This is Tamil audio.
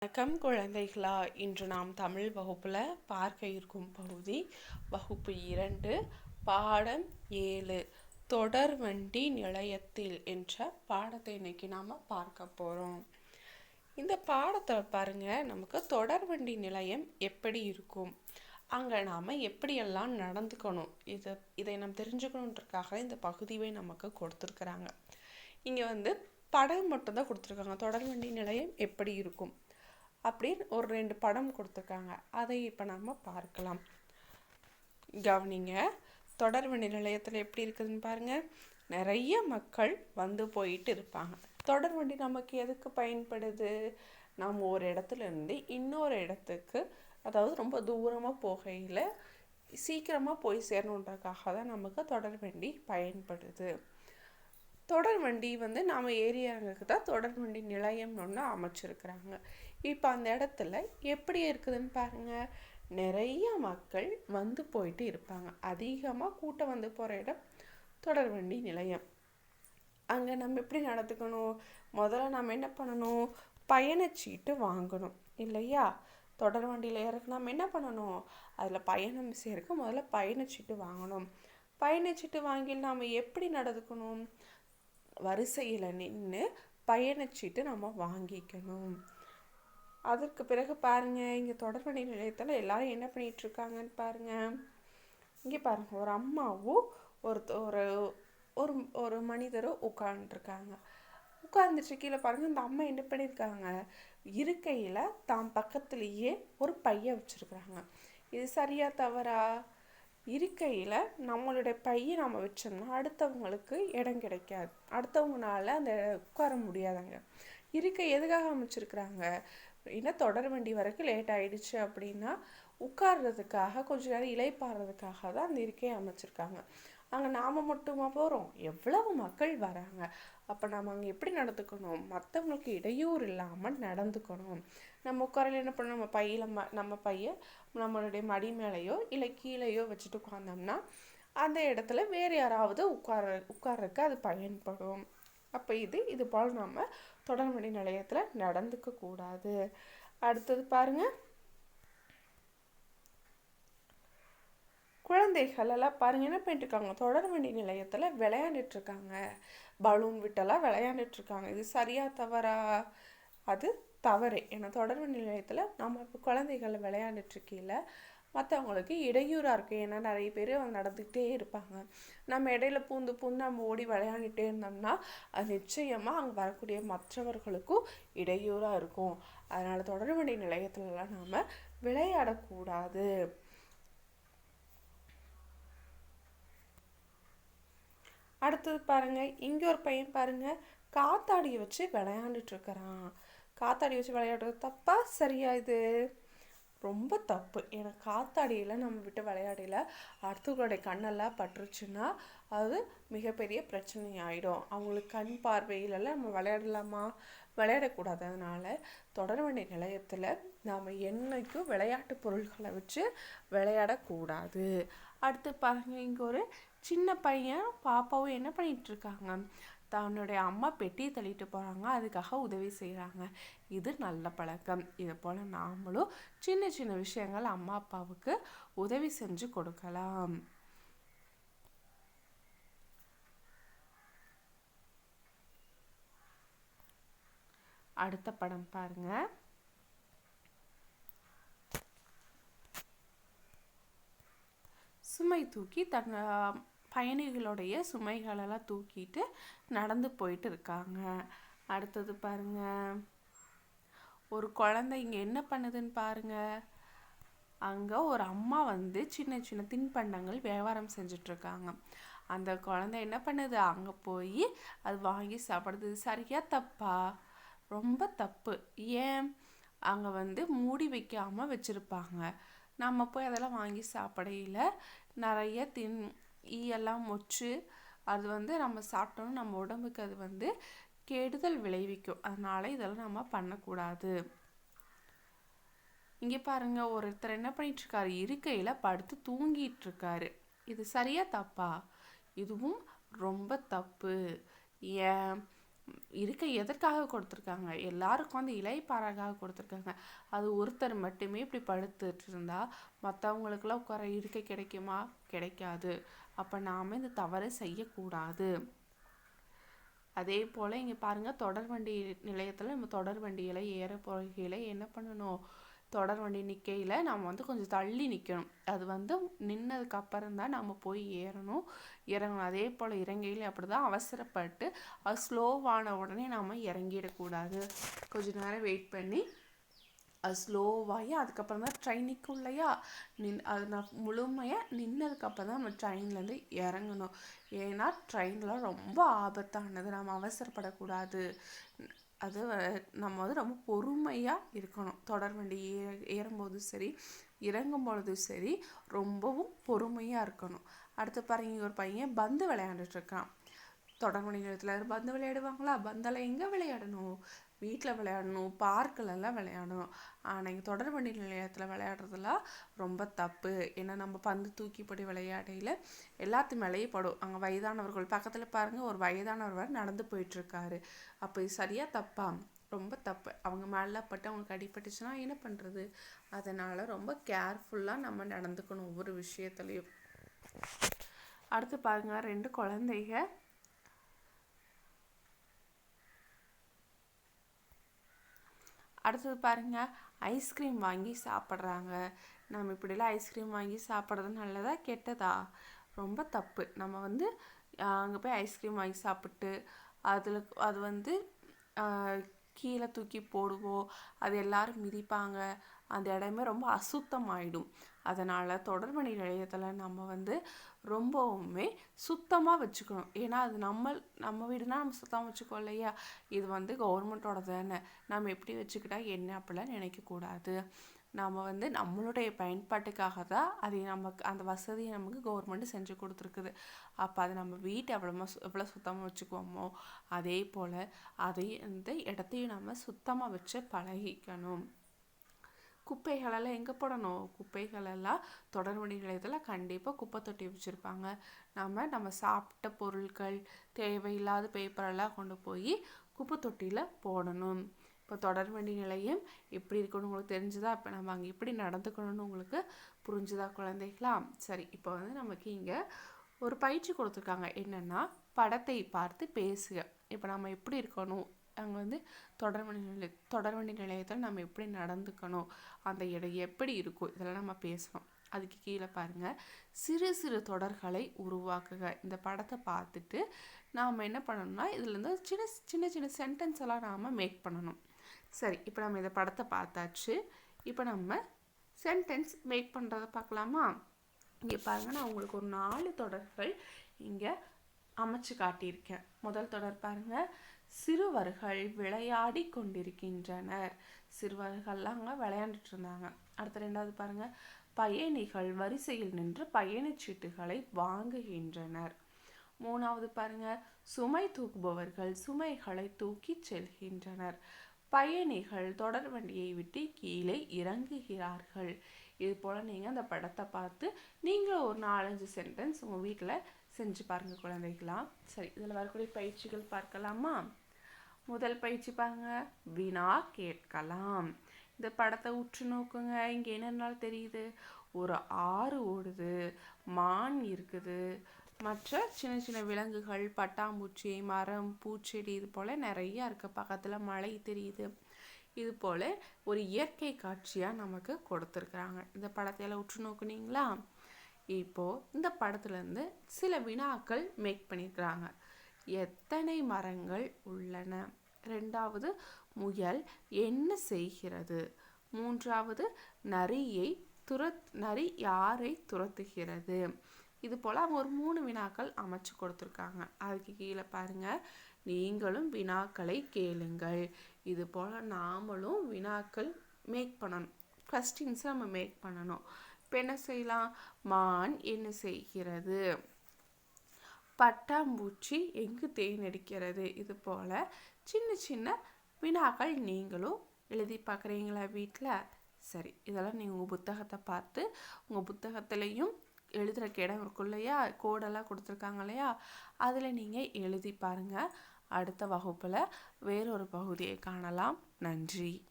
வணக்கம் குழந்தைகளா. இன்று நாம் தமிழ் வகுப்பில் பார்க்க இருக்கும் பகுதி வகுப்பு 2 பாடம் 7 தொடர்வண்டி நிலையத்தில் என்ற பாடத்தை இன்னைக்கு நாம் பார்க்க போகிறோம். இந்த பாடத்தில் பாருங்க, நமக்கு தொடர்வண்டி நிலையம் எப்படி இருக்கும், அங்கே நாம் எப்படியெல்லாம் நடந்துக்கணும், இதை நாம் தெரிஞ்சுக்கணுன்றதுக்காக இந்த பகுதியை நமக்கு கொடுத்துருக்குறாங்க. இங்கே படம் மட்டும்தான் கொடுத்துருக்காங்க. தொடர்வண்டி நிலையம் எப்படி இருக்கும் அப்படின்னு ஒரு 2 படம் கொடுத்துருக்காங்க. அதை இப்போ நம்ம பார்க்கலாம். கவனிங்க. தொடர்வண்டி நிலையத்தில் எப்படி இருக்குதுன்னு பாருங்க. நிறைய மக்கள் வந்து போயிட்டு இருப்பாங்க. தொடர்வண்டி நமக்கு எதுக்கு பயன்படுது? நம்ம ஒரு இடத்துல இருந்து இன்னொரு இடத்துக்கு, அதாவது ரொம்ப தூரமாக போகையில் சீக்கிரமாக போய் சேரணுன்றதுக்காக தான் நமக்கு தொடர்வண்டி பயன்படுது. தொடர்வண்டி நம்ம ஏரியாவுக்கு தான் தொடர்வண்டி நிலையம் ஒன்று அமைச்சிருக்கிறாங்க. இப்போ அந்த இடத்துல எப்படி இருக்குதுன்னு பாருங்கள். நிறைய மக்கள் வந்து போயிட்டு இருப்பாங்க. அதிகமாக கூட்டம் வந்து போகிற இடம் தொடர்வண்டி நிலையம். அங்கே நம்ம எப்படி நடந்துக்கணும்? முதல்ல நம்ம என்ன பண்ணணும்? பயணச்சீட்டு வாங்கணும் இல்லையா? தொடர்வண்டியில் ஏறக்கு நம்ம என்ன பண்ணணும்? அதில் பயணம் செய்யறதுக்கு முதல்ல பயணச்சீட்டு வாங்கணும். பயணச்சீட்டு வாங்கி நாம் எப்படி நடந்துக்கணும்? வரிசையில் நின்று பயணச்சீட்டு நம்ம வாங்கிக்கணும். அதற்கு பிறகு பாருங்க, இங்கே தொடர்வண்டி நிலையத்தில் எல்லாரும் என்ன பண்ணிட்டு இருக்காங்கன்னு பாருங்க. இங்கே பாருங்க, ஒரு அம்மாவும் ஒரு ஒரு ஒரு மனிதரும் உட்கார்ந்துருக்காங்க. உட்கார்ந்துட்டு கீழே பாருங்க, இந்த அம்மா என்ன பண்ணியிருக்காங்க? இருக்கையில் தாம் பக்கத்துலேயே ஒரு பைய வச்சுருக்குறாங்க. இது சரியா தவறா? இருக்கையில் நம்மளுடைய பையை நம்ம வச்சோம்னா அடுத்தவங்களுக்கு இடம் கிடைக்காது, அடுத்தவங்களால அந்த உட்கார முடியாதாங்க. இருக்கை எதுக்காக அமைச்சிருக்கிறாங்க? ஏன்னா தொடர்வண்டி வரைக்கும் லேட் ஆகிடுச்சு அப்படின்னா உட்கார்றதுக்காக, கொஞ்ச நேரம் இளைப்பாடுறதுக்காக தான் அந்த இருக்கையை அமைச்சிருக்காங்க. அங்கே நாம் மட்டுமா போகிறோம்? எவ்வளவு மக்கள் வராங்க. அப்போ நம்ம அங்கே எப்படி நடந்துக்கணும்? மற்றவங்களுக்கு இடையூறு இல்லாமல் நடந்துக்கணும். நம்ம உட்காரையில் என்ன பண்ணணும்? நம்ம பையை நம்மளுடைய மடி மேலேயோ இல்லை கீழேயோ வச்சுட்டு உட்கார்ந்தோம்னா அந்த இடத்துல வேறு யாராவது உட்கார்றதுக்கு அது பயன்படும். அப்போ இது போல் நம்ம தொடர்வண்டி நிலையத்தில் நடந்துக்க கூடாது. அடுத்தது பாருங்க, குழந்தைகள் எல்லாம் பாருங்க என்ன பண்ணிட்டு இருக்காங்க? தொடர்வண்டி நிலையத்தில் விளையாண்டுட்டு இருக்காங்க. பலூன் விட்டெல்லாம் விளையாண்டுட்டு இருக்காங்க. இது சரியா தவறா? அது தவறு. ஏன்னா தொடர்வண்டி நிலையத்தில் நம்ம இப்போ குழந்தைகள் விளையாண்டுட்டு இருக்கையில் மற்றவங்களுக்கு இடையூறாக இருக்குது. ஏன்னா நிறைய பேர் நடந்துக்கிட்டே இருப்பாங்க. நம்ம இடையில பூந்து நம்ம ஓடி விளையாண்டுட்டே இருந்தோம்னா அது நிச்சயமாக அங்கே வரக்கூடிய மற்றவர்களுக்கும் இடையூறாக இருக்கும். அதனால் தொடர்வண்டி நிலையத்துலலாம் நாம் விளையாடக்கூடாது. அடுத்தது பாருங்க, இங்கே ஒரு பையன் பாருங்க காத்தாடியை வச்சு விளையாண்டுட்டு இருக்கிறான். காத்தாடி வச்சு விளையாடுறது தப்பா சரியா? இது ரொம்ப தப்பு. ஏன்னா காத்தாடியில் நம்ம விட்டு விளையாடல அடுத்தவங்களுடைய கண்ணெல்லாம் பட்டுருச்சுன்னா அது மிகப்பெரிய பிரச்சனை ஆகிடும். அவங்களுக்கு கண் பார்வையிலெல்லாம் நம்ம விளையாடலாமா? விளையாடக்கூடாது. அதனால் தொடர்வண்டி நிலையத்தில் நாம் என்னைக்கும் விளையாட்டு பொருட்களை வச்சு விளையாடக்கூடாது. அடுத்து பாருங்க, இங்கே ஒரு சின்ன பையன் பாப்பாவும் என்ன பண்ணிகிட்ருக்காங்க? தன்னுடைய அம்மா பெட்டியை தள்ளிட்டு போகிறாங்க, அதுக்காக உதவி செய்கிறாங்க. இது நல்ல பழக்கம். இதை போல் நாமளும் சின்ன சின்ன விஷயங்கள் அம்மா அப்பாவுக்கு உதவி செஞ்சு கொடுக்கலாம். அடுத்த படம் பாருங்க. சுமை தூக்கி தன் பயணிகளுடைய சுமைகளெல்லாம் தூக்கிட்டு நடந்து போயிட்டு இருக்காங்க. அடுத்தது பாருங்க, ஒரு குழந்தை இங்கே என்ன பண்ணுதுன்னு பாருங்க. அங்கே ஒரு அம்மா சின்ன சின்ன தின்பண்டங்கள் வியாபாரம் செஞ்சிட்ருக்காங்க. அந்த குழந்தை என்ன பண்ணுது? அங்கே போய் அது வாங்கி சாப்பிடுது. சரியா தப்பா? ரொம்ப தப்பு. ஏன்? அங்கே மூடி வைக்காமல் வச்சுருப்பாங்க. நம்ம போய் அதெல்லாம் வாங்கி சாப்பிடையில நிறைய ஈயெல்லாம் மொச்சு அது நம்ம சாப்பிட்டோம்னா நம்ம உடம்புக்கு அது கெடுதல் விளைவிக்கும். அதனால இதெல்லாம் நம்ம பண்ணக்கூடாது. இங்கே பாருங்க, ஒருத்தர் என்ன பண்ணிட்டு இருக்காரு? இருக்கையில் படுத்து தூங்கிட்டு இருக்காரு. இது சரியா தப்பா? இதுவும் ரொம்ப தப்பு. ஏன்? இருக்கை எதற்காக கொடுத்துருக்காங்க? எல்லாருக்கும் வந்து இலைப்பாறாக்காக கொடுத்துருக்காங்க. அது ஒருத்தர் மட்டுமே இப்படி படுத்துட்டு இருந்தா மற்றவங்களுக்கெல்லாம் உட்கார இருக்கை கிடைக்குமா? கிடைக்காது. அப்போ நாம் இந்த தவறை செய்யக்கூடாது. அதே போல் இங்கே பாருங்கள், தொடர் வண்டி நிலையத்தில் நம்ம தொடர் வண்டியில் ஏற போகையில் என்ன பண்ணணும்? தொடர் வண்டி நிற்கையில் நம்ம வந்து கொஞ்சம் தள்ளி நிற்கணும். அது வந்து நின்னதுக்கு அப்புறம் தான் நம்ம போய் இறங்கணும். அதே போல் இறங்கையில் அப்படி தான் அவசரப்பட்டு அது ஸ்லோவான உடனே நாம் இறங்கிடக்கூடாது. கொஞ்சம் நேரம் வெயிட் பண்ணி அது ஸ்லோவாகி அதுக்கப்புறம் தான் ட்ரெயின் நிற்கும் இல்லையா? அது நான் முழுமையாக நின்னதுக்கப்புறம் தான் நம்ம ட்ரெயின்லேருந்து இறங்கணும். ஏன்னா ட்ரெயினில் ரொம்ப ஆபத்தானது, நம்ம அவசரப்படக்கூடாது. அது நம்ம வந்து ரொம்ப பொறுமையாக இருக்கணும். தொடர் வண்டி ஏறும்போதும் சரி, இறங்கும் பொழுதும் சரி, ரொம்பவும் பொறுமையாக இருக்கணும். அடுத்து பாருங்க, ஒரு பையன் பந்து விளையாண்டுட்ருக்கான். தொடர் வண்டி நிலையத்தில் பந்து விளையாடுவாங்களா? பந்தெல்லாம் எங்கே விளையாடணும்? வீட்டில் விளையாடணும், பார்க்கிலெல்லாம் விளையாடணும். ஆனால் இங்கே தொடர் வண்டி நிலையத்தில் விளையாடுறதுலாம் ரொம்ப தப்பு. ஏன்னா நம்ம பந்து தூக்கி போட்டு விளையாடையில் எல்லாத்து மேலேயும் படும். அங்கே வயதானவர்கள் பக்கத்தில் பாருங்கள், ஒரு வயதானவர் நடந்து போயிட்டுருக்காரு. அப்போ இது சரியாக தப்பா? ரொம்ப தப்பு. அவங்க மேலே பட்டு அவங்களுக்கு அடிபட்டுச்சுன்னா என்ன பண்ணுறது? அதனால் ரொம்ப கேர்ஃபுல்லாக நம்ம நடந்துக்கணும் ஒவ்வொரு விஷயத்துலையும். அடுத்து பாருங்கள், 2 குழந்தைங்க அடுத்தது பாருங்கள், ஐஸ்கிரீம் வாங்கி சாப்பிட்றாங்க. நம்ம இப்படிலாம் ஐஸ்கிரீம் வாங்கி சாப்பிட்றது நல்லதா கெட்டதா? ரொம்ப தப்பு. நம்ம வந்து அங்கே போய் ஐஸ்கிரீம் வாங்கி சாப்பிட்டு அது வந்து கீழே தூக்கி போடுவோம், அது எல்லோரும் மிதிப்பாங்க, அந்த இடமே ரொம்ப அசுத்தமாயிடும். அதனால் தொடர் வண்டி நிலையத்தில் நம்ம வந்து ரொம்பவுமே சுத்தமாக வச்சுக்கணும். ஏன்னா அது நம்ம வீடுனா நம்ம சுத்தமாக வச்சுக்கோ இல்லையா? இது வந்து கவர்மெண்ட்டோட தானே, நம்ம எப்படி வச்சுக்கிட்டா என்ன அப்படிலாம் நினைக்கக்கூடாது. நம்ம வந்து நம்மளுடைய பயன்பாட்டுக்காக தான் அதை நமக்கு அந்த வசதியை நமக்கு கவர்மெண்ட் செஞ்சு கொடுத்துருக்குது. அப்போ அதை நம்ம வீட்டை எவ்வளோ சுத்தமாக வச்சுக்குவோமோ அதே போல் அந்த இடத்தையும் நம்ம சுத்தமாக வச்சு பழகிக்கணும். குப்பைகளெல்லாம் எங்கே போடணும்? குப்பைகளெல்லாம் தொடர் வண்டி நிலையத்தில் கண்டிப்பாக குப்பை தொட்டி வச்சுருப்பாங்க. நம்ம சாப்பிட்ட பொருட்கள், தேவையில்லாத பேப்பரெல்லாம் கொண்டு போய் குப்பை தொட்டியில் போடணும். இப்போ தொடர் வண்டி நிலையம் எப்படி இருக்கணும்னு உங்களுக்கு தெரிஞ்சுதா? இப்போ நம்ம அங்கே எப்படி நடந்துக்கணும்னு உங்களுக்கு புரிஞ்சுதா குழந்தைகளா? சரி, இப்போ வந்து நமக்கு இங்கே ஒரு பயிற்சி கொடுத்துருக்காங்க. என்னென்னா, படத்தை பார்த்து பேசுக. இப்போ நம்ம எப்படி இருக்கணும், அங்கே வந்து தொடர் வண்டி நிலையத்தில் நம்ம எப்படி நடந்துக்கணும், அந்த இடம் எப்படி இருக்கும், இதெல்லாம் நம்ம பேசணும். அதுக்கு கீழே பாருங்கள், சிறு சிறு தொடர்களை உருவாக்குக. இந்த படத்தை பார்த்துட்டு நாம் என்ன பண்ணணும்னா இதுலேருந்து சின்ன சின்ன சென்டென்ஸ் எல்லாம் நாம் மேக் பண்ணணும். சரி, இப்போ நம்ம இந்த படத்தை பார்த்தாச்சு. இப்போ நம்ம சென்டென்ஸ் மேக் பண்ணுறதை பார்க்கலாமா? இங்கே பாருங்கள், நான் உங்களுக்கு ஒரு 4 தொடர்கள் இங்கே அமைச்சு காட்டியிருக்கேன். முதல் தொடர் பாருங்கள், சிறுவர்கள் விளையாடி கொண்டிருக்கின்றனர். சிறுவர்கள்லாம் அங்கே விளையாண்டுட்டு இருந்தாங்க. அடுத்த 2வது பாருங்கள், பயணிகள் வரிசையில் நின்று பயணச்சீட்டுகளை வாங்குகின்றனர். 3வது பாருங்கள், சுமை தூக்குபவர்கள் சுமைகளை தூக்கி செல்கின்றனர். பயணிகள் தொடர் வண்டியை விட்டு கீழே இறங்குகிறார்கள். இது போல் நீங்கள் அந்த படத்தை பார்த்து நீங்கள் ஒரு 4-5 சென்டென்ஸ் உங்கள் வீட்டில் செஞ்சு பாருங்கள் குழந்தைகளா. சரி, இதில் வரக்கூடிய பயிற்சிகள் பார்க்கலாமா? முதல் பயிற்சி பாருங்க, வினா கேட்கலாம். இந்த படத்தை உற்று நோக்குங்க. இங்கே என்னென்னாலும் தெரியுது, ஒரு ஆறு ஓடுது, மான் இருக்குது, மற்ற சின்ன சின்ன விலங்குகள், பட்டாம்பூச்சி, மரம், பூச்செடி, இது போல் நிறையா இருக்குது. பக்கத்தில் மலை தெரியுது. இது போல் ஒரு இயற்கை காட்சியாக நமக்கு கொடுத்துருக்குறாங்க. இந்த படத்தையெல்லாம் உற்று நோக்குனீங்களா? இப்போது இந்த படத்துலேருந்து சில வினாக்கள் மேக் பண்ணியிருக்கிறாங்க. எத்தனை மரங்கள் உள்ளன? 2வது, முயல் என்ன செய்கிறது? 3வது, நரி யாரை துரத்துகிறது? இது போல் அவங்க ஒரு 3 வினாக்கள் அமைச்சு கொடுத்துருக்காங்க. அதுக்கு கீழே பாருங்கள், நீங்களும் வினாக்களை கேளுங்கள். இது போல் நாமளும் வினாக்கள் மேக் பண்ணணும், கொஸ்டின்ஸை நம்ம மேக் பண்ணணும். இப்போ என்ன செய்யலாம்? மான் என்ன செய்கிறது? பட்டாம்பூச்சி எங்கு தேனடிக்கிறது? இது போல் சின்ன சின்ன வினாக்கள் நீங்களும் எழுதி பார்க்குறீங்களா வீட்டில்? சரி, இதெல்லாம் நீங்கள் உங்கள் புத்தகத்தை பார்த்து, உங்கள் புத்தகத்துலேயும் எழுதுகிற இடம் இருக்கும் இல்லையா, கோடெல்லாம் கொடுத்துருக்காங்க இல்லையா, அதில் நீங்கள் எழுதி பாருங்கள். அடுத்த வகுப்பில் வேறொரு பகுதியை காணலாம். நன்றி.